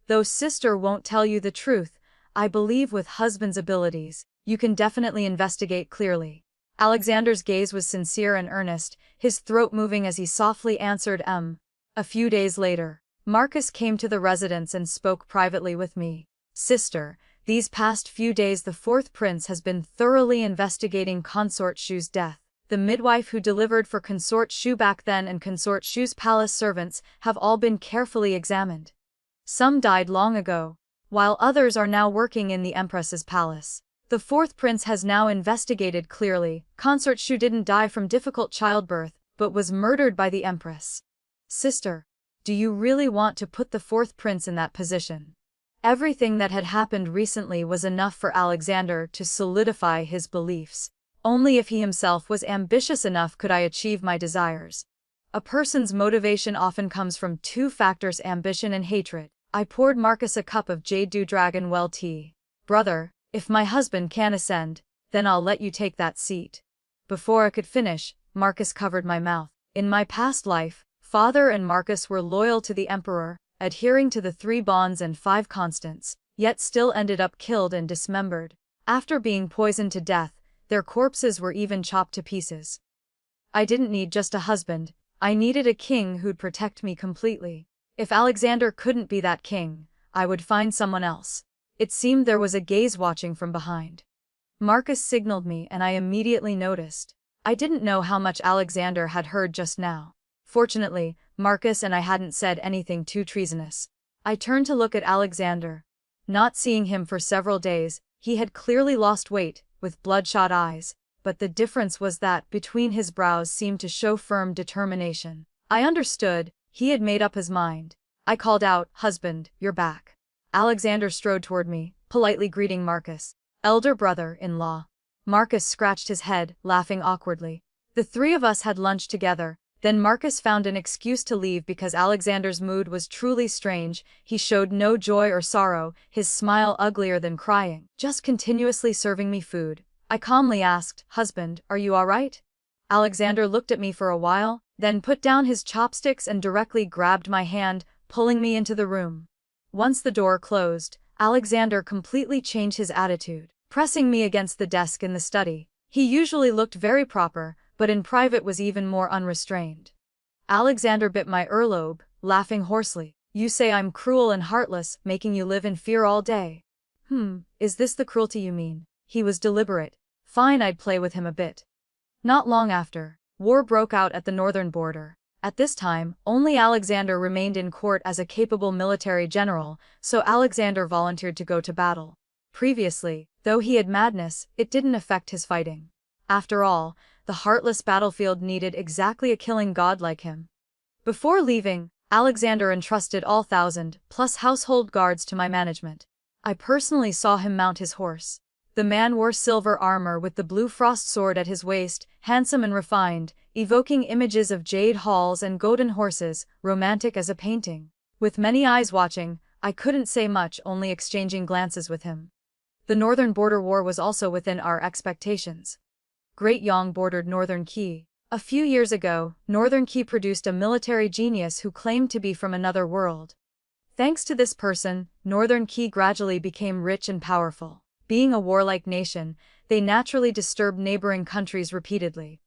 Though sister won't tell you the truth, I believe with husband's abilities, you can definitely investigate clearly." Alexander's gaze was sincere and earnest, his throat moving as he softly answered, A few days later, Marcus came to the residence and spoke privately with me. "Sister, these past few days the fourth prince has been thoroughly investigating Consort Shu's death. The midwife who delivered for Consort Shu back then and Consort Shu's palace servants have all been carefully examined. Some died long ago, while others are now working in the Empress's palace. The fourth prince has now investigated clearly. Consort Shu didn't die from difficult childbirth, but was murdered by the Empress." Sister, do you really want to put the fourth prince in that position? Everything that had happened recently was enough for Alexander to solidify his beliefs. Only if he himself was ambitious enough could I achieve my desires. A person's motivation often comes from two factors: ambition and hatred. I poured Marcus a cup of Jade Dew Dragon Well tea. "Brother, if my husband can ascend, then I'll let you take that seat." Before I could finish, Marcus covered my mouth. In my past life, Father and Marcus were loyal to the Emperor, adhering to the 3 bonds and 5 constants, yet still ended up killed and dismembered. After being poisoned to death, their corpses were even chopped to pieces. I didn't need just a husband, I needed a king who'd protect me completely. If Alexander couldn't be that king, I would find someone else. It seemed there was a gaze watching from behind. Marcus signaled me and I immediately noticed. I didn't know how much Alexander had heard just now. Fortunately, Marcus and I hadn't said anything too treasonous. I turned to look at Alexander. Not seeing him for several days, he had clearly lost weight, with bloodshot eyes, but the difference was that between his brows seemed to show firm determination. I understood, he had made up his mind. I called out, "Husband, you're back." Alexander strode toward me, politely greeting Marcus, elder brother-in-law. Marcus scratched his head, laughing awkwardly. The three of us had lunch together. Then Marcus found an excuse to leave because Alexander's mood was truly strange. He showed no joy or sorrow, his smile uglier than crying, just continuously serving me food. I calmly asked, "Husband, are you all right?" Alexander looked at me for a while, then put down his chopsticks and directly grabbed my hand, pulling me into the room. Once the door closed, Alexander completely changed his attitude, pressing me against the desk in the study. He usually looked very proper, but in private was even more unrestrained. Alexander bit my earlobe, laughing hoarsely. "You say I'm cruel and heartless, making you live in fear all day. Is this the cruelty you mean?" He was deliberate. Fine, I'd play with him a bit. Not long after, war broke out at the northern border. At this time, only Alexander remained in court as a capable military general, so Alexander volunteered to go to battle. Previously, though he had madness, it didn't affect his fighting. After all, the heartless battlefield needed exactly a killing god like him. Before leaving, Alexander entrusted all 1,000+ household guards to my management. I personally saw him mount his horse. The man wore silver armor with the blue frost sword at his waist, handsome and refined, evoking images of jade halls and golden horses, romantic as a painting. With many eyes watching, I couldn't say much, only exchanging glances with him. The northern border war was also within our expectations. Great Yang bordered Northern Key. A few years ago, Northern Key produced a military genius who claimed to be from another world. Thanks to this person, Northern Key gradually became rich and powerful. Being a warlike nation, they naturally disturbed neighboring countries repeatedly.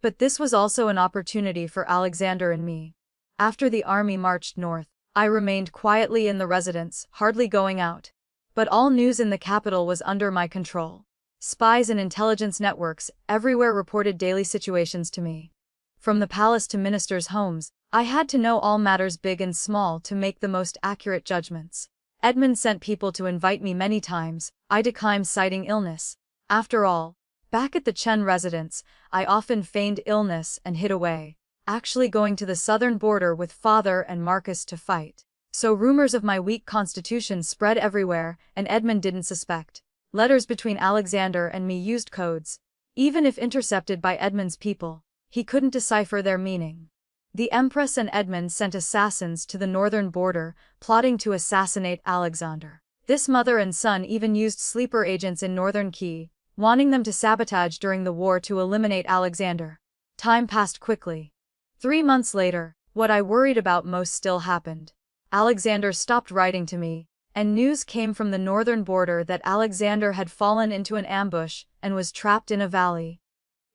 But this was also an opportunity for Alexander and me. After the army marched north, I remained quietly in the residence, hardly going out. But all news in the capital was under my control. Spies and intelligence networks everywhere reported daily situations to me. From the palace to ministers' homes, I had to know all matters big and small to make the most accurate judgments. Edmund sent people to invite me many times. I declined, citing illness. After all, back at the Chen residence, I often feigned illness and hid away, actually going to the southern border with Father and Marcus to fight. So rumors of my weak constitution spread everywhere, and Edmund didn't suspect. Letters between Alexander and me used codes. Even if intercepted by Edmund's people, he couldn't decipher their meaning. The Empress and Edmund sent assassins to the northern border, plotting to assassinate Alexander. This mother and son even used sleeper agents in Northern Key, wanting them to sabotage during the war to eliminate Alexander. Time passed quickly. 3 months later, what I worried about most still happened. Alexander stopped writing to me, and news came from the northern border that Alexander had fallen into an ambush and was trapped in a valley.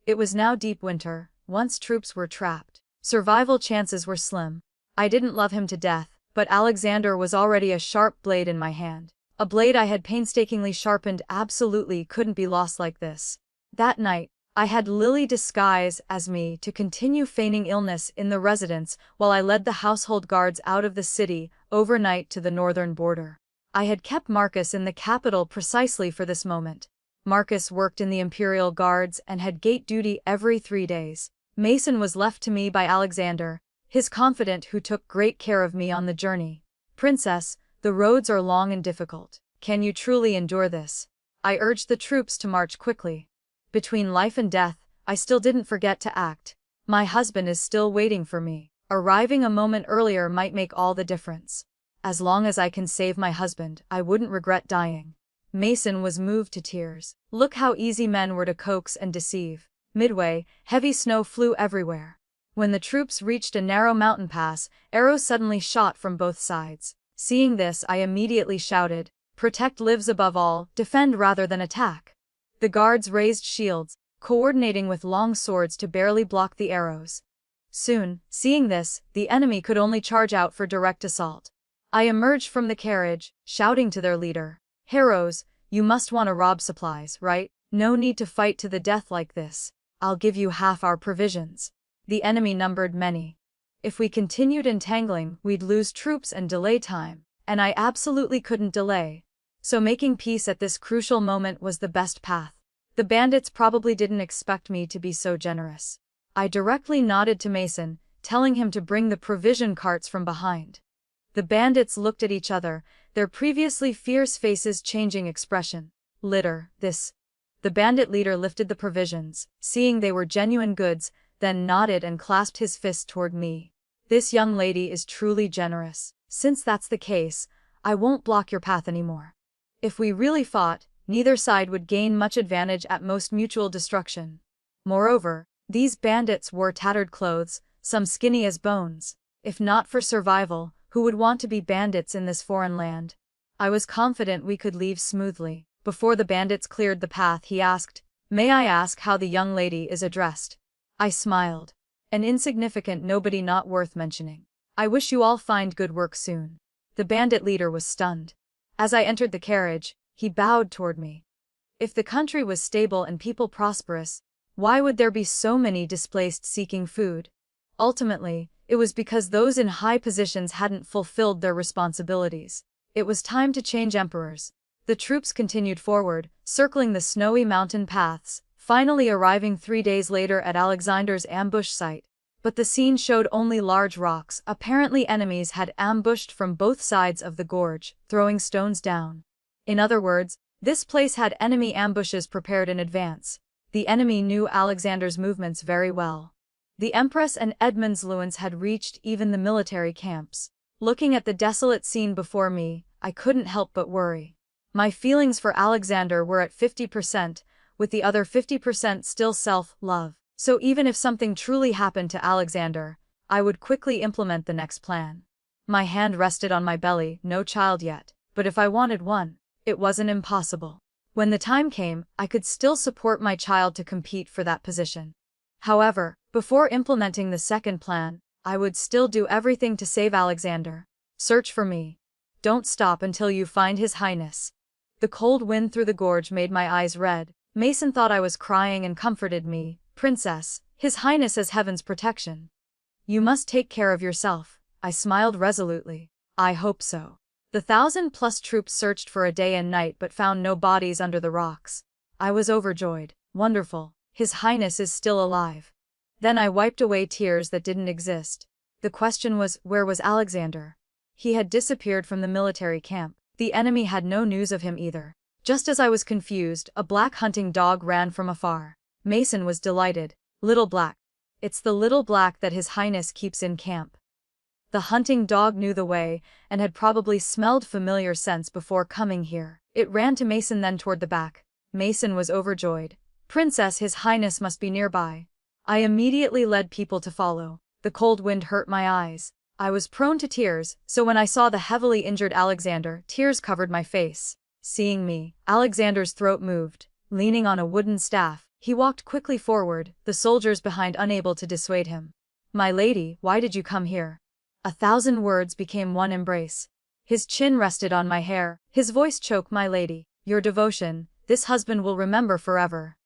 It was now deep winter. Once troops were trapped, survival chances were slim. I didn't love him to death, but Alexander was already a sharp blade in my hand. A blade I had painstakingly sharpened. Absolutely couldn't be lost like this. That night, I had Lily disguise as me to continue feigning illness in the residence while I led the household guards out of the city, overnight to the northern border. I had kept Marcus in the capital precisely for this moment. Marcus worked in the Imperial Guards and had gate duty every 3 days. Mason was left to me by Alexander, his confidant who took great care of me on the journey. "Princess, the roads are long and difficult. Can you truly endure this?" I urged the troops to march quickly. Between life and death, I still didn't forget to act. My husband is still waiting for me. Arriving a moment earlier might make all the difference. As long as I can save my husband, I wouldn't regret dying. Mason was moved to tears. Look how easy men were to coax and deceive. Midway, heavy snow flew everywhere. When the troops reached a narrow mountain pass, arrows suddenly shot from both sides. Seeing this, I immediately shouted, "Protect lives above all, defend rather than attack." The guards raised shields, coordinating with long swords to barely block the arrows. Soon, seeing this, the enemy could only charge out for direct assault. I emerged from the carriage, shouting to their leader, "Heroes, you must want to rob supplies, right? No need to fight to the death like this. I'll give you half our provisions." The enemy numbered many. If we continued entangling, we'd lose troops and delay time, and I absolutely couldn't delay. So making peace at this crucial moment was the best path. The bandits probably didn't expect me to be so generous. I directly nodded to Mason, telling him to bring the provision carts from behind. The bandits looked at each other, their previously fierce faces changing expression. Litter, this. The bandit leader lifted the provisions, seeing they were genuine goods, then nodded and clasped his fist toward me. This young lady is truly generous. Since that's the case, I won't block your path anymore. If we really fought, neither side would gain much advantage, at most mutual destruction. Moreover, these bandits wore tattered clothes, some skinny as bones. If not for survival, who would want to be bandits in this foreign land? I was confident we could leave smoothly. Before the bandits cleared the path, he asked, "May I ask how the young lady is addressed?" I smiled. "An insignificant nobody, not worth mentioning. I wish you all find good work soon." The bandit leader was stunned. As I entered the carriage, he bowed toward me. If the country was stable and people prosperous, why would there be so many displaced seeking food? Ultimately, it was because those in high positions hadn't fulfilled their responsibilities. It was time to change emperors. The troops continued forward, circling the snowy mountain paths, finally arriving 3 days later at Alexander's ambush site. But the scene showed only large rocks. Apparently enemies had ambushed from both sides of the gorge, throwing stones down. In other words, this place had enemy ambushes prepared in advance. The enemy knew Alexander's movements very well. The Empress and Edmund's Lewins had reached even the military camps. Looking at the desolate scene before me, I couldn't help but worry. My feelings for Alexander were at 50%, with the other 50% still self-love. So even if something truly happened to Alexander, I would quickly implement the next plan. My hand rested on my belly, no child yet, but if I wanted one, it wasn't impossible. When the time came, I could still support my child to compete for that position. However, before implementing the second plan, I would still do everything to save Alexander. Search for me. Don't stop until you find His Highness. The cold wind through the gorge made my eyes red. Mason thought I was crying and comforted me. "Princess, His Highness as heaven's protection. You must take care of yourself." I smiled resolutely. "I hope so." The 1,000+ troops searched for a day and night but found no bodies under the rocks. I was overjoyed. Wonderful. His Highness is still alive. Then I wiped away tears that didn't exist. The question was, where was Alexander? He had disappeared from the military camp. The enemy had no news of him either. Just as I was confused, a black hunting dog ran from afar. Mason was delighted. "Little Black. It's the Little Black that His Highness keeps in camp." The hunting dog knew the way, and had probably smelled familiar scents before coming here. It ran to Mason, then toward the back. Mason was overjoyed. "Princess, His Highness must be nearby." I immediately led people to follow. The cold wind hurt my eyes. I was prone to tears, so when I saw the heavily injured Alexander, tears covered my face. Seeing me, Alexander's throat moved. Leaning on a wooden staff, he walked quickly forward, the soldiers behind unable to dissuade him. "My lady, why did you come here?" 1,000 words became one embrace. His chin rested on my hair, his voice choked. "My lady, your devotion, this husband will remember forever."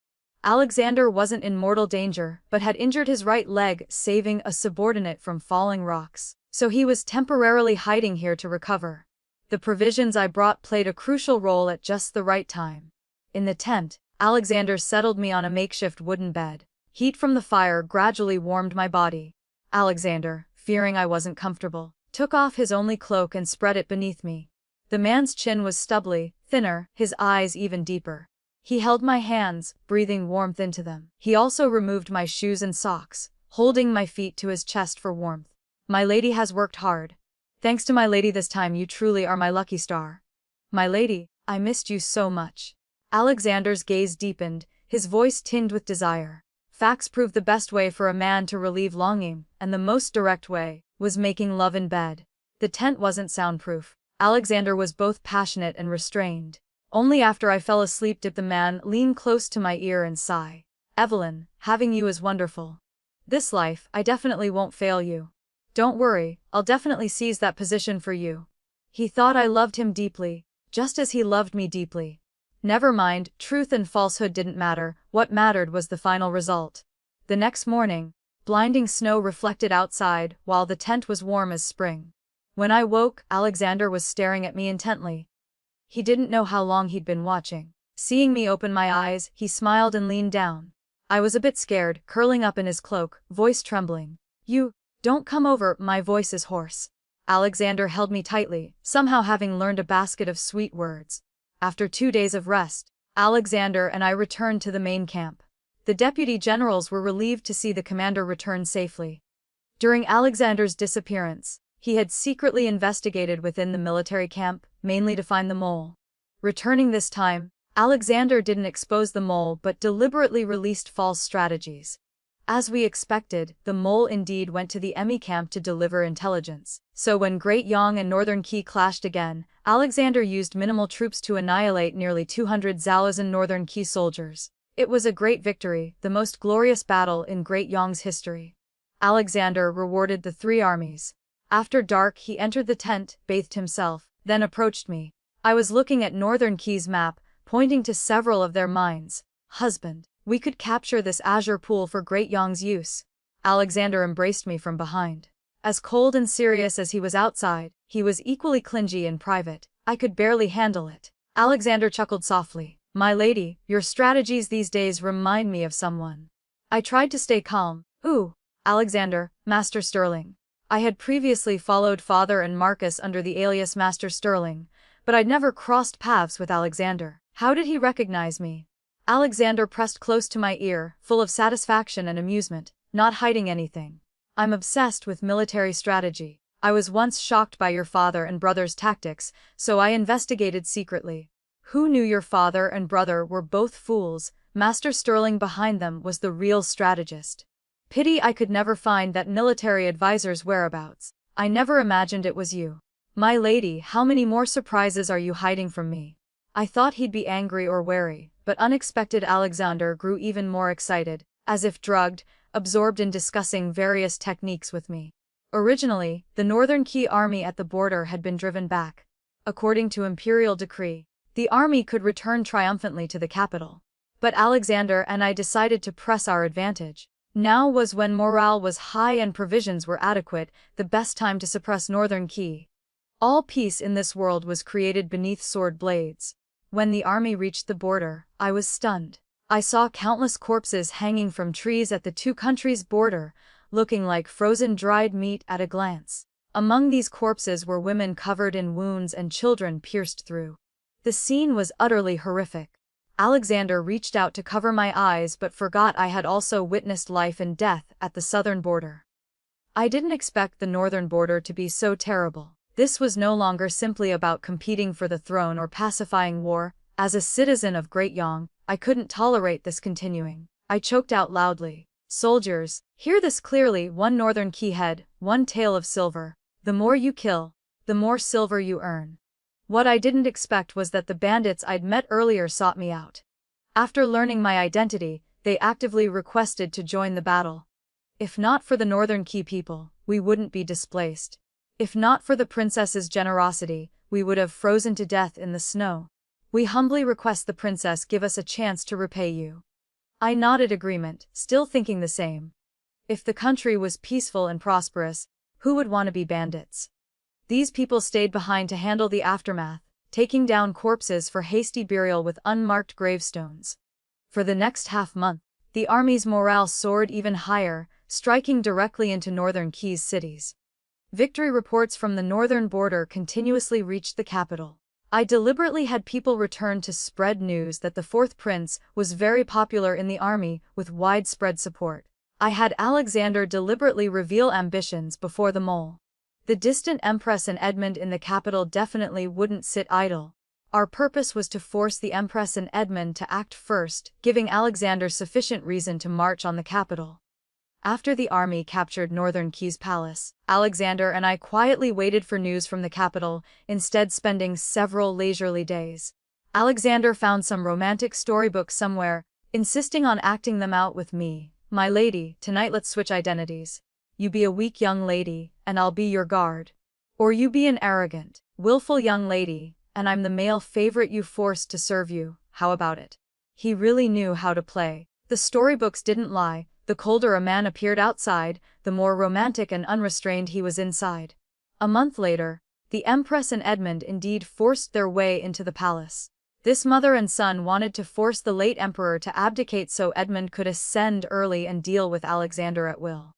Alexander wasn't in mortal danger, but had injured his right leg, saving a subordinate from falling rocks. So he was temporarily hiding here to recover. The provisions I brought played a crucial role at just the right time. In the tent, Alexander settled me on a makeshift wooden bed. Heat from the fire gradually warmed my body. Alexander, fearing I wasn't comfortable, took off his only cloak and spread it beneath me. The man's chin was stubbly, thinner, his eyes even deeper. He held my hands, breathing warmth into them. He also removed my shoes and socks, holding my feet to his chest for warmth. "My lady has worked hard. Thanks to my lady this time, you truly are my lucky star." "My lady, I missed you so much." Alexander's gaze deepened, his voice tinged with desire. Facts proved the best way for a man to relieve longing, and the most direct way was making love in bed. The tent wasn't soundproof. Alexander was both passionate and restrained. Only after I fell asleep did the man lean close to my ear and sigh. "Evelyn, having you is wonderful. This life, I definitely won't fail you. Don't worry, I'll definitely seize that position for you." He thought I loved him deeply, just as he loved me deeply. Never mind, truth and falsehood didn't matter, what mattered was the final result. The next morning, blinding snow reflected outside, while the tent was warm as spring. When I woke, Alexander was staring at me intently. He didn't know how long he'd been watching. Seeing me open my eyes, he smiled and leaned down. I was a bit scared, curling up in his cloak, voice trembling. You, don't come over, my voice is hoarse. Alexander held me tightly, somehow having learned a basket of sweet words. After 2 days of rest, Alexander and I returned to the main camp. The deputy generals were relieved to see the commander return safely. During Alexander's disappearance, he had secretly investigated within the military camp, mainly to find the mole. Returning this time, Alexander didn't expose the mole but deliberately released false strategies. As we expected, the mole indeed went to the enemy camp to deliver intelligence. So when Great Yang and Northern Qi clashed again, Alexander used minimal troops to annihilate nearly 200 Zhaozhen Northern Qi soldiers. It was a great victory, the most glorious battle in Great Yang's history. Alexander rewarded the 3 armies. After dark he entered the tent, bathed himself, then approached me. I was looking at Northern Qi's map, pointing to several of their mines. Husband, we could capture this azure pool for Great Yang's use. Alexander embraced me from behind. As cold and serious as he was outside, he was equally clingy in private. I could barely handle it. Alexander chuckled softly. My lady, your strategies these days remind me of someone. I tried to stay calm. Ooh, Alexander, Master Sterling. I had previously followed Father and Marcus under the alias Master Sterling, but I'd never crossed paths with Alexander. How did he recognize me? Alexander pressed close to my ear, full of satisfaction and amusement, not hiding anything. I'm obsessed with military strategy. I was once shocked by your father and brother's tactics, so I investigated secretly. Who knew your father and brother were both fools? Master Sterling behind them was the real strategist. Pity I could never find that military advisor's whereabouts. I never imagined it was you. My lady, how many more surprises are you hiding from me? I thought he'd be angry or wary, but unexpected Alexander grew even more excited, as if drugged, absorbed in discussing various techniques with me. Originally, the Northern Qi army at the border had been driven back. According to imperial decree, the army could return triumphantly to the capital. But Alexander and I decided to press our advantage. Now was when morale was high and provisions were adequate, the best time to suppress Northern Qi. All peace in this world was created beneath sword blades. When the army reached the border, I was stunned. I saw countless corpses hanging from trees at the 2 countries' border, looking like frozen dried meat at a glance. Among these corpses were women covered in wounds and children pierced through. The scene was utterly horrific. Alexander reached out to cover my eyes but forgot I had also witnessed life and death at the southern border. I didn't expect the northern border to be so terrible. This was no longer simply about competing for the throne or pacifying war. As a citizen of Great Yang, I couldn't tolerate this continuing. I choked out loudly. Soldiers, hear this clearly: 1 Northern Qi head, 1 tail of silver. The more you kill, the more silver you earn. What I didn't expect was that the bandits I'd met earlier sought me out. After learning my identity, they actively requested to join the battle. If not for the Northern Qi people, we wouldn't be displaced. If not for the princess's generosity, we would have frozen to death in the snow. We humbly request the princess give us a chance to repay you. I nodded agreement, still thinking the same. If the country was peaceful and prosperous, who would want to be bandits? These people stayed behind to handle the aftermath, taking down corpses for hasty burial with unmarked gravestones. For the next half-month, the army's morale soared even higher, striking directly into Northern Qi's cities. Victory reports from the northern border continuously reached the capital. I deliberately had people return to spread news that the 4th prince was very popular in the army with widespread support. I had Alexander deliberately reveal ambitions before the mole. The distant Empress and Edmund in the capital definitely wouldn't sit idle. Our purpose was to force the Empress and Edmund to act first, giving Alexander sufficient reason to march on the capital. After the army captured Northern Qi's palace, Alexander and I quietly waited for news from the capital, instead spending several leisurely days. Alexander found some romantic storybooks somewhere, insisting on acting them out with me. My lady, tonight let's switch identities. You be a weak young lady, and I'll be your guard. Or you be an arrogant, willful young lady, and I'm the male favorite you forced to serve you. How about it? He really knew how to play. The storybooks didn't lie. The colder a man appeared outside, the more romantic and unrestrained he was inside. A month later, The Empress and Edmund indeed forced their way into the palace. This mother and son wanted to force the late emperor to abdicate so Edmund could ascend early and deal with Alexander at will.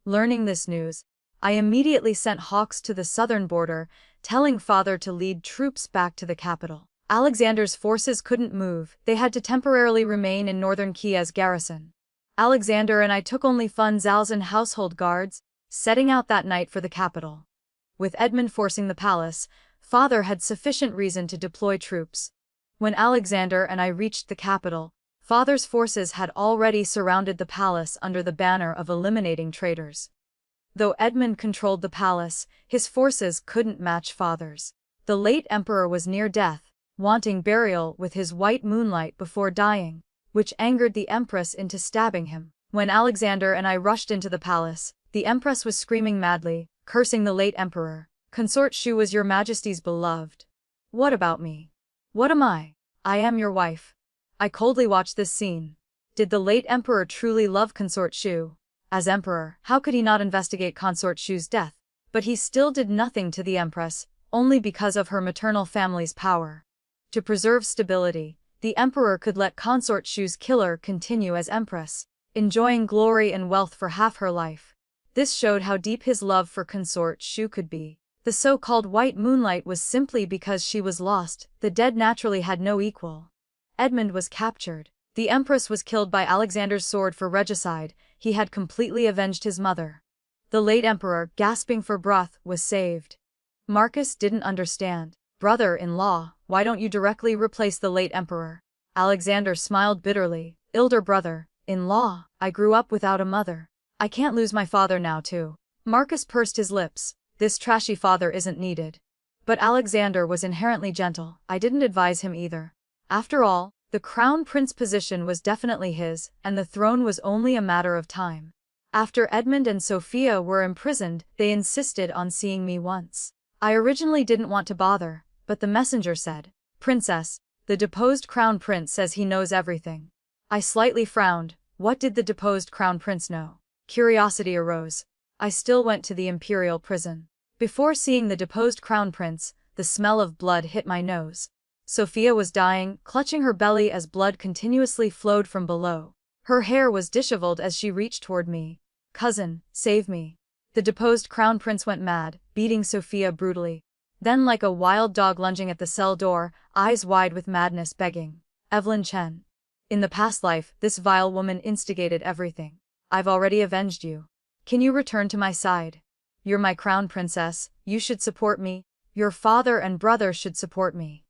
Learning this news, I immediately sent hawks to the southern border, telling father to lead troops back to the capital. Alexander's forces couldn't move, they had to temporarily remain in northern Kiev as garrison. Alexander and I took only Fun Zalzan household guards, setting out that night for the capital. With Edmund forcing the palace, father had sufficient reason to deploy troops. When Alexander and I reached the capital, father's forces had already surrounded the palace under the banner of eliminating traitors. Though Edmund controlled the palace, his forces couldn't match father's. The late emperor was near death, wanting burial with his white moonlight before dying, which angered the empress into stabbing him. When Alexander and I rushed into the palace, the empress was screaming madly, cursing the late emperor. Consort Shu was your majesty's beloved. What about me? What am I? I am your wife. I coldly watched this scene. Did the late emperor truly love Consort Shu? As emperor, how could he not investigate Consort Shu's death? But he still did nothing to the empress, only because of her maternal family's power. To preserve stability, the emperor could let Consort Shu's killer continue as empress, enjoying glory and wealth for half her life. This showed how deep his love for Consort Shu could be. The so-called white moonlight was simply because she was lost, the dead naturally had no equal. Edmund was captured. The empress was killed by Alexander's sword for regicide, he had completely avenged his mother. The late emperor, gasping for breath, was saved. Marcus didn't understand. Brother-in-law, why don't you directly replace the late emperor? Alexander smiled bitterly. Elder brother-in-law, I grew up without a mother. I can't lose my father now too. Marcus pursed his lips. This trashy father isn't needed. But Alexander was inherently gentle. I didn't advise him either. After all, the crown prince position was definitely his, and the throne was only a matter of time. After Edmund and Sophia were imprisoned, they insisted on seeing me once. I originally didn't want to bother, but the messenger said, "Princess, the deposed crown prince says he knows everything." I slightly frowned. What did the deposed crown prince know? Curiosity arose. I still went to the imperial prison. Before seeing the deposed crown prince, the smell of blood hit my nose. Sophia was dying, clutching her belly as blood continuously flowed from below. Her hair was disheveled as she reached toward me. "Cousin, save me." The deposed crown prince went mad, beating Sophia brutally. Then like a wild dog lunging at the cell door, eyes wide with madness begging. Evelyn Chen. In the past life, this vile woman instigated everything. I've already avenged you. Can you return to my side? You're my crown princess, you should support me. Your father and brother should support me.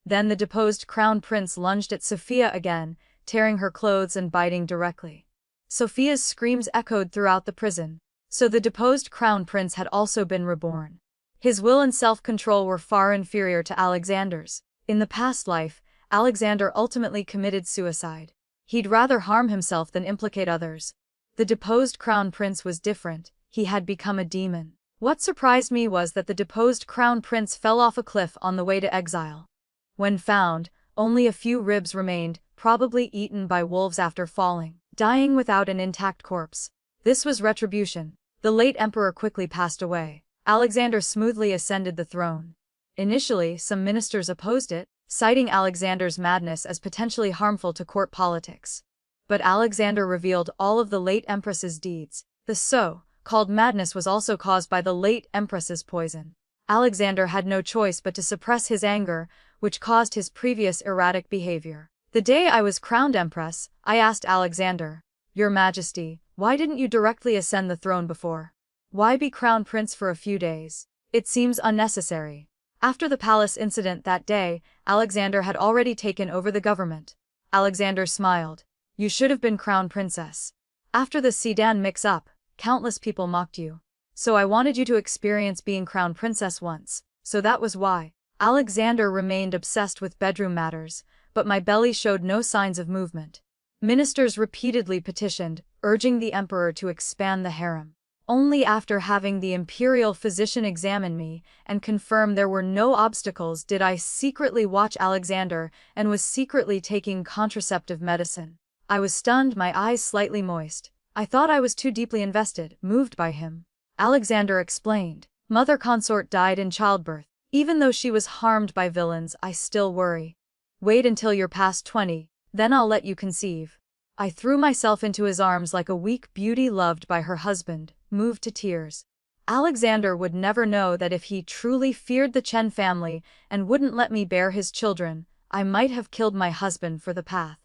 Then the deposed crown prince lunged at Sophia again, tearing her clothes and biting directly. Sophia's screams echoed throughout the prison. So the deposed crown prince had also been reborn. His will and self-control were far inferior to Alexander's. In the past life, Alexander ultimately committed suicide. He'd rather harm himself than implicate others. The deposed crown prince was different. He had become a demon. What surprised me was that the deposed crown prince fell off a cliff on the way to exile. When found, only a few ribs remained, probably eaten by wolves after falling, dying without an intact corpse. This was retribution. The late emperor quickly passed away. Alexander smoothly ascended the throne. Initially, some ministers opposed it, citing Alexander's madness as potentially harmful to court politics. But Alexander revealed all of the late empress's deeds. The so-called madness was also caused by the late empress's poison. Alexander had no choice but to suppress his anger, which caused his previous erratic behavior. The day I was crowned empress, I asked Alexander, "Your Majesty, why didn't you directly ascend the throne before? Why be crown prince for a few days? It seems unnecessary." After the palace incident that day, Alexander had already taken over the government. Alexander smiled. "You should have been crown princess. After the Sedan mix-up, countless people mocked you. So I wanted you to experience being crown princess once, so that was why." Alexander remained obsessed with bedroom matters, but my belly showed no signs of movement. Ministers repeatedly petitioned, urging the emperor to expand the harem. Only after having the imperial physician examine me and confirm there were no obstacles did I secretly watch Alexander and was secretly taking contraceptive medicine. I was stunned, my eyes slightly moist. I thought I was too deeply invested, moved by him. Alexander explained, Mother consort died in childbirth. Even though she was harmed by villains, I still worry. Wait until you're past 20, then I'll let you conceive. I threw myself into his arms like a weak beauty loved by her husband, moved to tears. Alexander would never know that if he truly feared the Chen family and wouldn't let me bear his children, I might have killed my husband for the path.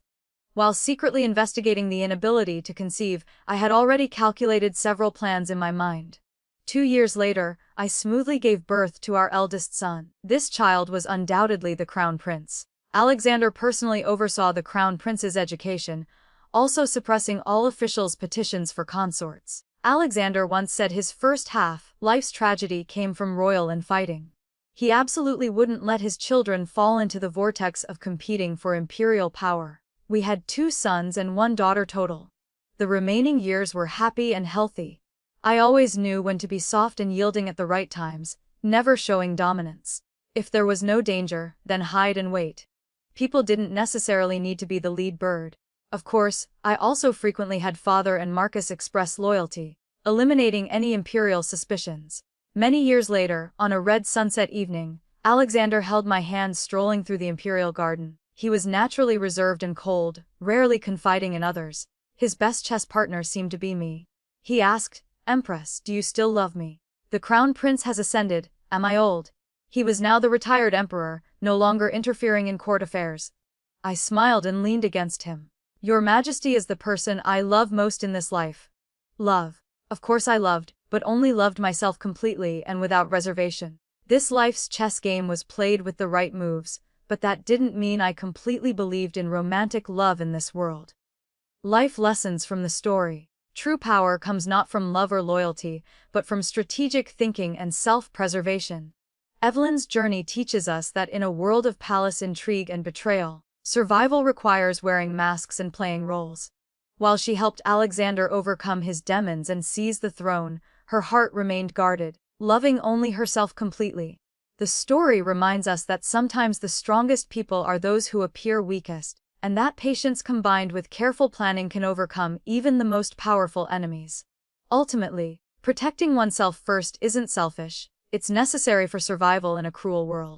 While secretly investigating the inability to conceive, I had already calculated several plans in my mind. 2 years later, I smoothly gave birth to our eldest son. This child was undoubtedly the crown prince. Alexander personally oversaw the crown prince's education, also suppressing all officials' petitions for consorts. Alexander once said his first half, life's tragedy, came from royal infighting. He absolutely wouldn't let his children fall into the vortex of competing for imperial power. We had 2 sons and 1 daughter total. The remaining years were happy and healthy. I always knew when to be soft and yielding at the right times, never showing dominance. If there was no danger, then hide and wait. People didn't necessarily need to be the lead bird. Of course, I also frequently had Father and Marcus express loyalty, eliminating any imperial suspicions. Many years later, on a red sunset evening, Alexander held my hand strolling through the imperial garden. He was naturally reserved and cold, rarely confiding in others. His best chess partner seemed to be me. He asked, "Empress, do you still love me? The crown prince has ascended, am I old?" He was now the retired emperor, no longer interfering in court affairs. I smiled and leaned against him. "Your Majesty is the person I love most in this life." Love. Of course I loved, but only loved myself completely and without reservation. This life's chess game was played with the right moves, but that didn't mean I completely believed in romantic love in this world. Life lessons from the story. True power comes not from love or loyalty, but from strategic thinking and self-preservation. Evelyn's journey teaches us that in a world of palace intrigue and betrayal, survival requires wearing masks and playing roles. While she helped Alexander overcome his demons and seize the throne, her heart remained guarded, loving only herself completely. The story reminds us that sometimes the strongest people are those who appear weakest, and that patience combined with careful planning can overcome even the most powerful enemies. Ultimately, protecting oneself first isn't selfish, it's necessary for survival in a cruel world.